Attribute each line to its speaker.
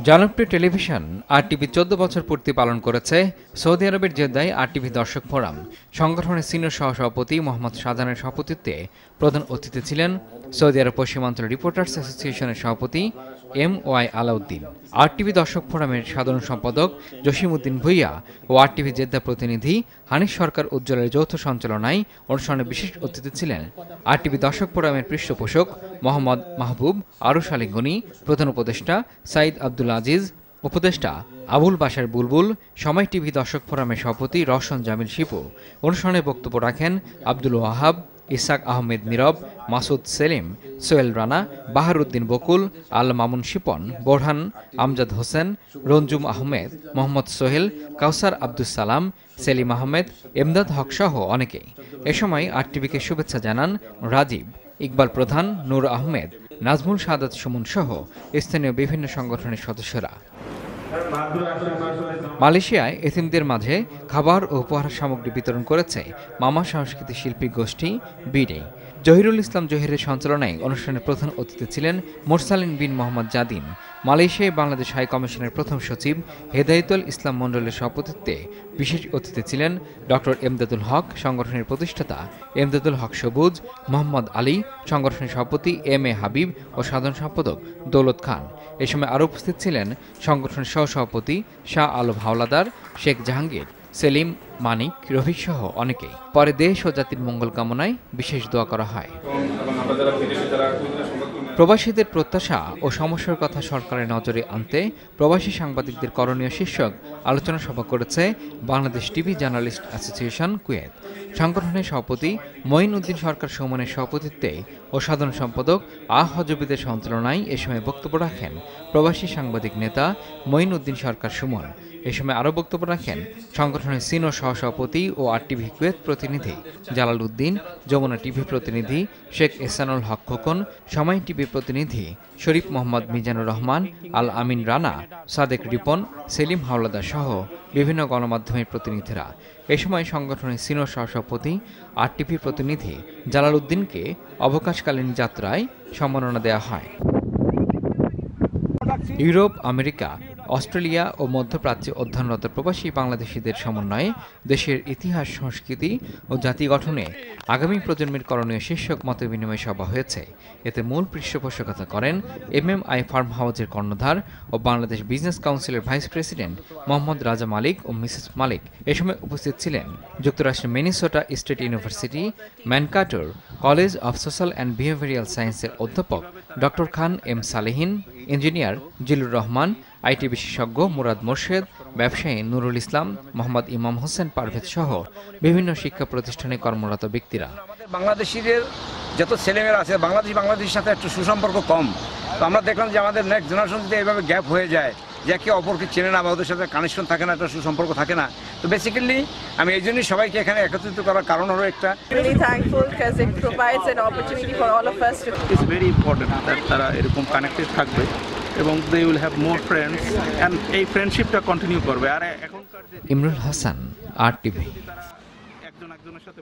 Speaker 1: জনপ্রিয় television RTV 14 বছর পূর্তি পালন করেছে। সৌদি আরবের জেদ্দায় আরটিভি দর্শক ফোরাম সংগঠনের সিনিয়র সহসভাপতি মোহাম্মদ শাহজাহানের সভাপতিত্বে প্রধান অতিথি ছিলেন সৌদি আরব পশ্চিমাঞ্চল রিপোর্টার্স অ্যাসোসিয়েশনের সভাপতি MY আলাউদ্দিন। আরটিভি দর্শক ফোরামের সাধারণ সম্পাদক জসিমউদ্দিন ভুইয়া ও আরটিভি জেদ্দা প্রতিনিধি হানিফ সরকার উজ্জ্বলের যৌথ সঞ্চালনায় অনুষ্ঠানে বিশেষ অতিথি ছিলেন আরটিভি দর্শক ফোরামের পৃষ্ঠপোষক মোহাম্মদ মাহবুব আরুশ আলী গনি, প্রধান উপদেষ্টা সাইদ আব্দুল আজিজ, উপদেষ্টা আবুল বাশার বুলবুল, সময় টিভি দর্শক ফোরামের সভাপতি রওশন জামিল শিপু। অনুষ্ঠানে বক্তব্য রাখেন আব্দুল ওয়াহাব, ইসাক আহমেদ নীরব, মাসুদ সেলিম, সোহেল রানা, বাহারউদ্দিন বকুল, আল মামুন শিপন, বোরহান, আমজাদ হোসেন, রঞ্জুম আহমেদ, মোহাম্মদ সোহেল, কাউসার আব্দুস সালাম, সেলিম আহমেদ, এমদাদ হক সহ অনেকেই। এ সময় আরটিভিকে শুভেচ্ছা জানান রাজীব, ইকবাল প্রধান, নূর আহমেদ, নাজমুল সাদাত সুমন সহ স্থানীয় বিভিন্ন সংগঠনের সদস্যরা। মালয়েশিয়ায় এতিমদের মাঝে খাবার ও উপহার সামগ্রী বিতরণ করেছে মামা সংস্কৃতি শিল্পী গোষ্ঠী বিডে। জহিরুল ইসলাম জহিরের সঞ্চালনায় অনুষ্ঠানের প্রধান অতিথি ছিলেন মোরসালিন বিন মোহাম্মদ জাদিন। মালয়েশিয়ায় বাংলাদেশ হাই কমিশনের প্রথম সচিব হেদায়েতুল ইসলাম মণ্ডলের সভাপতিত্বে বিশেষ অতিথি ছিলেন ডক্টর এমদাদুল হক, সংগঠনের প্রতিষ্ঠাতা এমদাদুল হক সবুজ, মোহাম্মদ আলী, সংগঠনের সভাপতি MA হাবিব ও সাধারণ সম্পাদক দৌলত খান। এ সময় আরও উপস্থিত ছিলেন সংগঠনের সহসভাপতি শাহ আলম হাওলাদার, শেখ জাহাঙ্গীর, সেলিম, মানিক, রফিক সহ অনেকেই। পরে দেশ ও জাতির মঙ্গল কামনায় বিশেষ দোয়া করা হয়। প্রবাসীদের প্রত্যাশা ও সমস্যার কথা সরকারের নজরে আনতে প্রবাসী সাংবাদিকদের করণীয় শীর্ষক আলোচনা সভা করেছে Bangladesh TV journalist association Kuwait. সংগঠনের সভাপতি মঈন উদ্দিন সরকার সুমনের সভাপতিত্বে ও সাধারণ সম্পাদক হজবিদের সঞ্চালনায় এ সময় বক্তব্য রাখেন প্রবাসী সাংবাদিক নেতা মঈন উদ্দিন সরকার সুমন। এ সময় আরও বক্তব্য রাখেন সংগঠনের সিনিয়র সহসভাপতি ও আরটিভি কুয়েত প্রতিনিধি জালাল উদ্দিন, যমুনা টিভি প্রতিনিধি শেখ এহসানুল হক খোকন, সময় টিভি প্রতিনিধি শরীফ মোহাম্মদ মিজানুর রহমান, আল আমিন রানা, সাদেক রিপন, সেলিম হাওলাদার সহ বিভিন্ন গণমাধ্যমের প্রতিনিধিরা। এ সময় সংগঠনের সিনিয়র সহসভাপতি আরটিভি প্রতিনিধি জালাল উদ্দিনকে অবকাশকালীন যাত্রায় সম্মাননা দেওয়া হয়। ইউরোপ, আমেরিকা, অস্ট্রেলিয়া ও মধ্যপ্রাচ্যে অধ্যয়নরত প্রবাসী বাংলাদেশিদের সমন্বয়ে দেশের ইতিহাস, সংস্কৃতি ও জাতি গঠনে আগামী প্রজন্মের করণীয় শীর্ষক মতবিনিময় সভা হয়েছে। এতে মূল পৃষ্ঠপোষকতা করেন MMI ফার্ম হাউজের কর্ণধার ও বাংলাদেশ বিজনেস কাউন্সিলের ভাইস প্রেসিডেন্ট মোহাম্মদ রাজা মালিক ও মিসেস মালিক। এ সময় উপস্থিত ছিলেন যুক্তরাষ্ট্রের মিনেসোটা স্টেট ইউনিভার্সিটি ম্যানকাটোর College of Social and Behavioural সায়েন্সের অধ্যাপক doctor Khan M Saleheen, engineer Zillur Rahman, IT বিশেষজ্ঞ মুরাদ মোর্শেদ, ব্যবসায়ী নুরুল ইসলাম, মোহাম্মদ ইমাম হোসেন পারভেজ সহ বিভিন্ন শিক্ষা প্রতিষ্ঠানে কর্মরত ব্যক্তিরা।
Speaker 2: বাংলাদেশিদের যত ছেলেমেয়েরা আছে বাংলাদেশের সাথে একটু সুসম্পর্ক কম, তো আমরা দেখলাম যে আমাদের নেক্সট জেনারেশন যদি এইভাবে গ্যাপ হয়ে যায়, যে একে অপরকে চেনে না বা ওদের সাথে কানেকশন থাকে না, একটা সুসম্পর্ক থাকে না, তো বেসিক্যালি আমি এই জন্যই সবাইকে এখানে একত্রিত করার কারণ হলো একটা
Speaker 3: ইটস ভেরি ইম্পর্টেন্ট দ্যাট তারা এরকম কানেক্টেড থাকবে এবং they will have more friends and এই ফ্রেন্ডশিপটা কন্টিনিউ করবে। আর এখনকার
Speaker 1: ইমরুল হাসান, আরটিভি।
Speaker 3: একজন একজনের সাথে